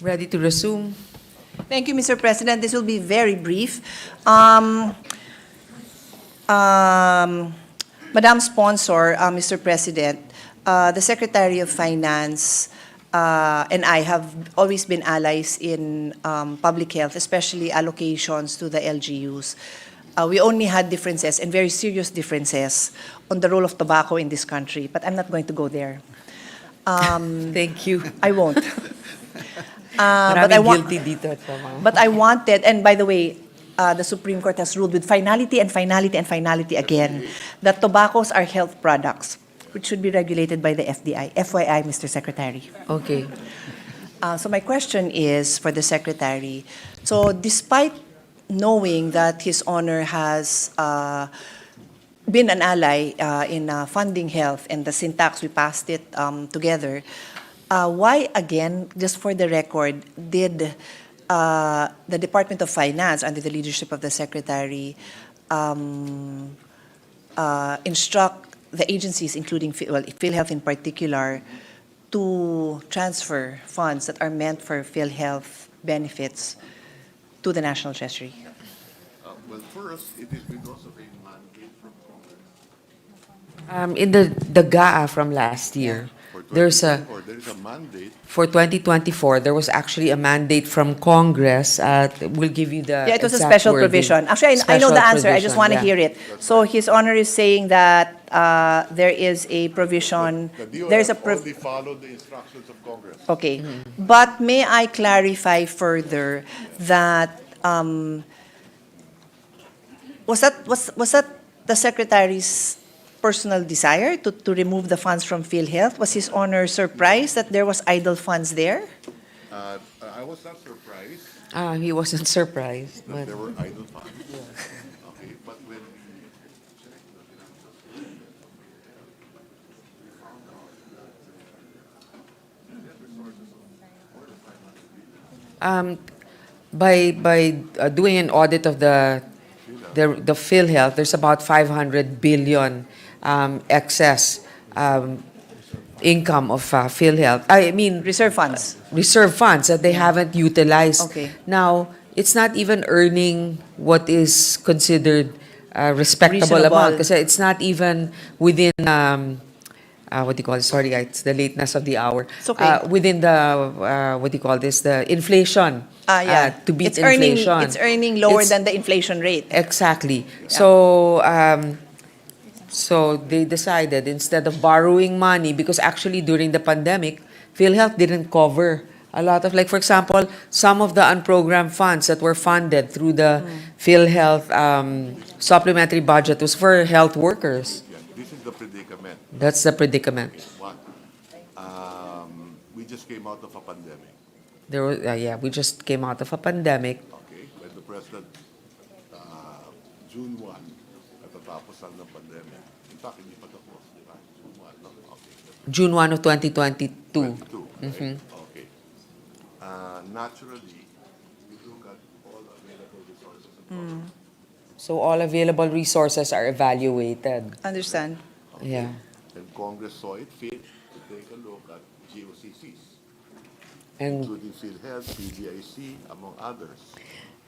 Ready to resume? Thank you, Mr. President. This will be very brief. Madam Sponsor, Mr. President, the Secretary of Finance and I have always been allies in public health, especially allocations to the LGUs. We only had differences, and very serious differences, on the role of tobacco in this country, but I'm not going to go there. Thank you. I won't. Maraming guilty dito at mga. But I wanted, and by the way, the Supreme Court has ruled with finality and finality and finality again that tobaccos are health products, which should be regulated by the FDI. FYI, Mr. Secretary. Okay. So my question is for the Secretary. So despite knowing that His Honor has been an ally in funding health and the syntax, we passed it together, why again, just for the record, did the Department of Finance, under the leadership of the Secretary, instruct the agencies, including PhilHealth in particular, to transfer funds that are meant for PhilHealth benefits to the National Treasury? Well, first, it is because of a mandate from Congress. In the GAA from last year, There there's a is a mandate. for 2024. There was actually a mandate from Congress. We'll give you the Yeah, it was a exact special wording. provision. Actually, I know Special the answer. I provision, just want to yeah. hear it. So His Honor is saying that there is a provision. The There's a DOF only followed the instructions of Congress. Okay, but may I clarify further that was that the Secretary's personal desire to remove the funds from PhilHealth? Was His Honor surprised that there was idle funds there? I was not surprised He wasn't surprised, that but there were idle funds. Okay, but when we checked the financial statement, we found out that the net resources of more than 500 billion. by doing an audit of the PhilHealth, there's about 500 billion excess income of PhilHealth. I mean, Reserve funds. reserve funds that they haven't utilized. Okay. Now, it's not even earning what is considered a respectable Reasonable. amount because it's not even within what do you call it? Sorry, it's the lateness of the hour. It's okay. Within the what do you call this? The inflation. Yeah. To beat it's earning, inflation. It's earning lower It's- than the inflation rate. Exactly. So, so they decided instead of borrowing money, because actually during the pandemic, PhilHealth didn't cover a lot of, like for example, some of the unprogrammed funds that were funded through the PhilHealth supplementary budget was for health workers. Yeah, this is the predicament. That's the predicament. One, we just came out of a pandemic. There was, we just came out of a pandemic. Okay, when the president, June 1, natatapos lang ng pandemic. In fact, hindi pa tapos, di ba? June 1, no? Okay. June 1 of 2022. 22, right? Okay. Naturally, we look at all available resources and programs. So all available resources are evaluated. Understand? Yeah. And Congress saw it fit to take a look at GOCCs, And including PhilHealth, PGIC, among others.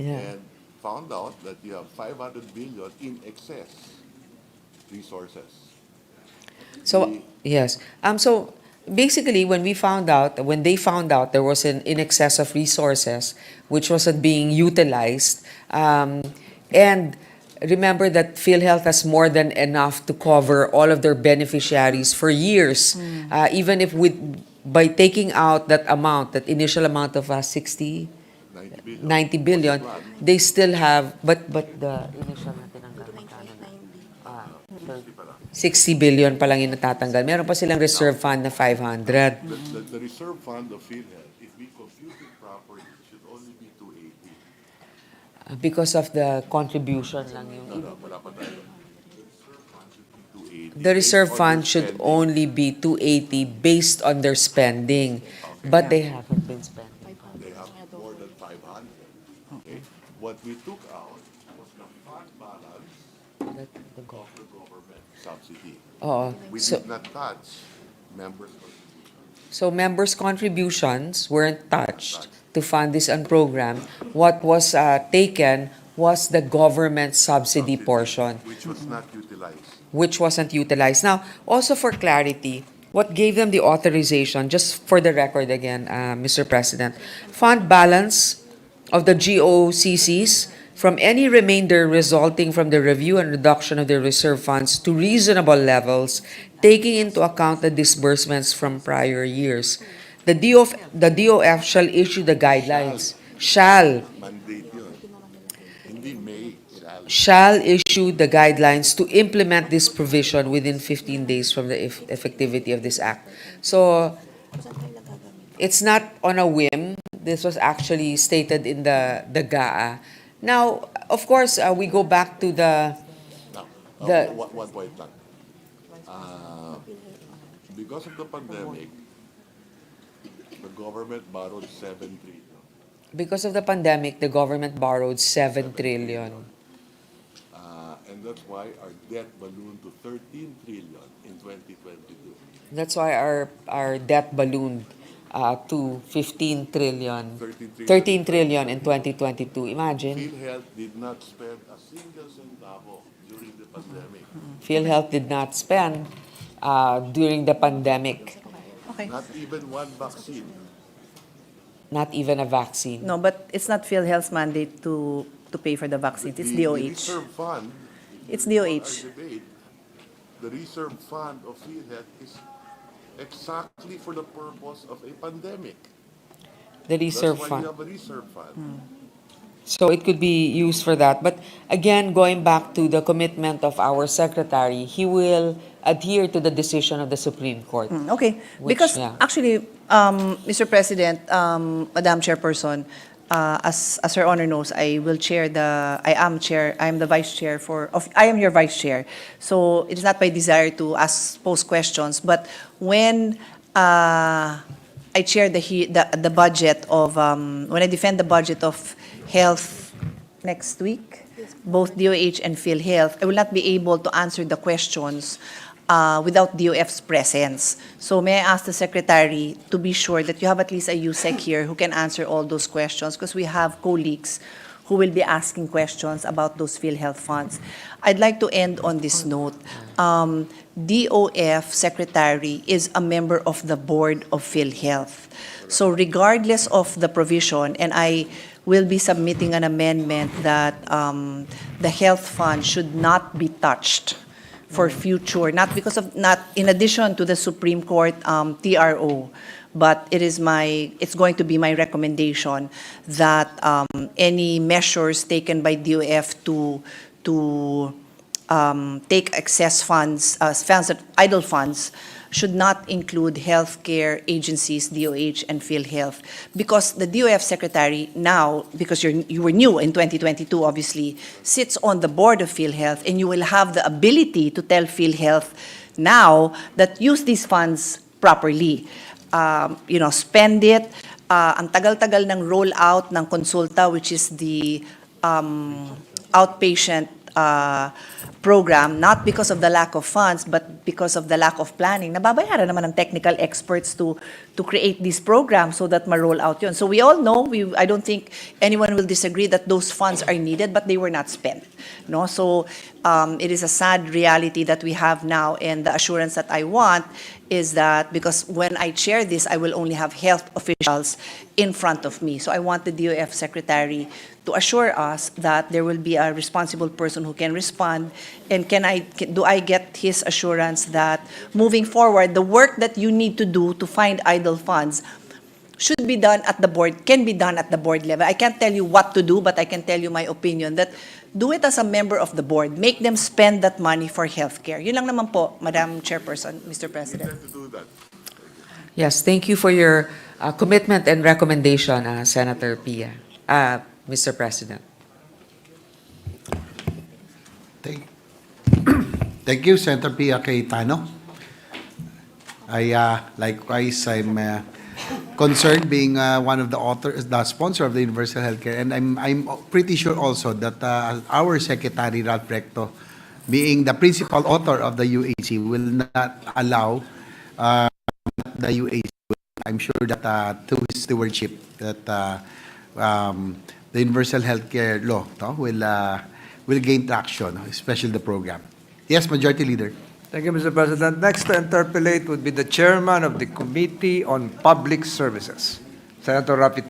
yeah. And found out that you have 500 billion in excess resources. So yes. So basically, when they found out there was an in excess of resources which wasn't being utilized, and remember that PhilHealth has more than enough to cover all of their beneficiaries for years, even if by taking out that amount, that initial amount of 60. 90 billion, they still have, but the initial na tinanggal, magkano na? 60 billion pa lang yung natatanggal. Meron pa silang reserve fund na 500. The reserve fund of PhilHealth, if we compute it properly, should only be 280. Because of the contribution lang yung... Wala pa tayo. The reserve fund should only be 280 based on their spending. But they haven't been spending. They have more than 500. Okay? What we took out was the fund balance of the government subsidy. Oo. We So, did not touch members' contributions. So members' contributions weren't touched to fund this program. What was taken was the government subsidy portion, Which was not utilized. which wasn't utilized. Now, also for clarity, what gave them the authorization, just for the record again, Mr. President, fund balance of the GOCCs from any remainder resulting from the review and reduction of the reserve funds to reasonable levels, taking into account the disbursements from prior years. The DOF shall issue the guidelines. Shall Mandate yun. Hindi may. shall issue the guidelines to implement this provision within 15 days from the effectivity of this act. So, it's not on a whim. This was actually stated in the GAA. Now, of course, we go back to the Now, The- one point lang. Because of the pandemic, the government borrowed 7 trillion. because of the pandemic, the government borrowed 7 trillion. And that's why our debt ballooned to 13 trillion in 2022. That's why our debt ballooned to 15 trillion, 13 13 trillion in 2022. Imagine, PhilHealth did not spend a single centavo during the pandemic. PhilHealth did not spend during the pandemic, Okay. Not even one vaccine. not even a vaccine. No, but it's not PhilHealth's mandate to pay for the vaccines. It's The DOH. reserve fund. It's if you DOH. want our debate, the reserve fund of PhilHealth is exactly for the purpose of a pandemic. The reserve That's why fund. we have a reserve fund. So it could be used for that. But again, going back to the commitment of our secretary, he will adhere to the decision of the Supreme Court. Okay, Which, because yeah. actually, Mr. President, Madam Chairperson, as Her Honor knows, I am the vice chair I am your vice chair. So it is not my desire to pose questions, but when I chair the budget of, when I defend the budget of health next week, both DOH and PhilHealth, I will not be able to answer the questions without DOF's presence. So may I ask the Secretary to be sure that you have at least a USEC here who can answer all those questions, because we have colleagues who will be asking questions about those PhilHealth funds. I'd like to end on this note. DOF Secretary is a member of the board of PhilHealth. So regardless of the provision, and I will be submitting an amendment that the health fund should not be touched for future, not in addition to the Supreme Court TRO, but it's going to be my recommendation that any measures taken by DOF to take excess funds, idle funds, should not include healthcare agencies, DOH and PhilHealth, because the DOF secretary now, because you were new in 2022, obviously, sits on the board of PhilHealth, and you will have the ability to tell PhilHealth now that use these funds properly. Spend it. Ang tagal-tagal ng rollout ng Consulta, which is the outpatient program, not because of the lack of funds, but because of the lack of planning. Nababayaran naman ng technical experts to create these programs so that ma-roll out yun. So we all know, I don't think anyone will disagree that those funds are needed, but they were not spent. No? So it is a sad reality that we have now, and the assurance that I want is that, because when I chair this, I will only have health officials in front of me. So I want the DOF secretary to assure us that there will be a responsible person who can respond. And do I get his assurance that moving forward, the work that you need to do to find idle funds should be done at the board, can be done at the board level. I can't tell you what to do, but I can tell you my opinion that do it as a member of the board. Make them spend that money for healthcare. Yun lang naman po, Madam Chairperson, Mr. President. To do that. Yes, thank you for your commitment and recommendation, Senator Pia, Mr. President. Thank you, Senator Pia Cayetano. Likewise, I'm concerned being one of the authors, the sponsor of the Universal Healthcare, and I'm pretty sure also that our Secretary Ralph Recto, being the principal author of the UAC, will not allow the UAC I'm sure that through his stewardship that the universal healthcare law will gain traction, especially the program. Yes, Majority Leader. Thank you, Mr. President. Next to interpellate would be the chairman of the Committee on Public Services, Senator Rapi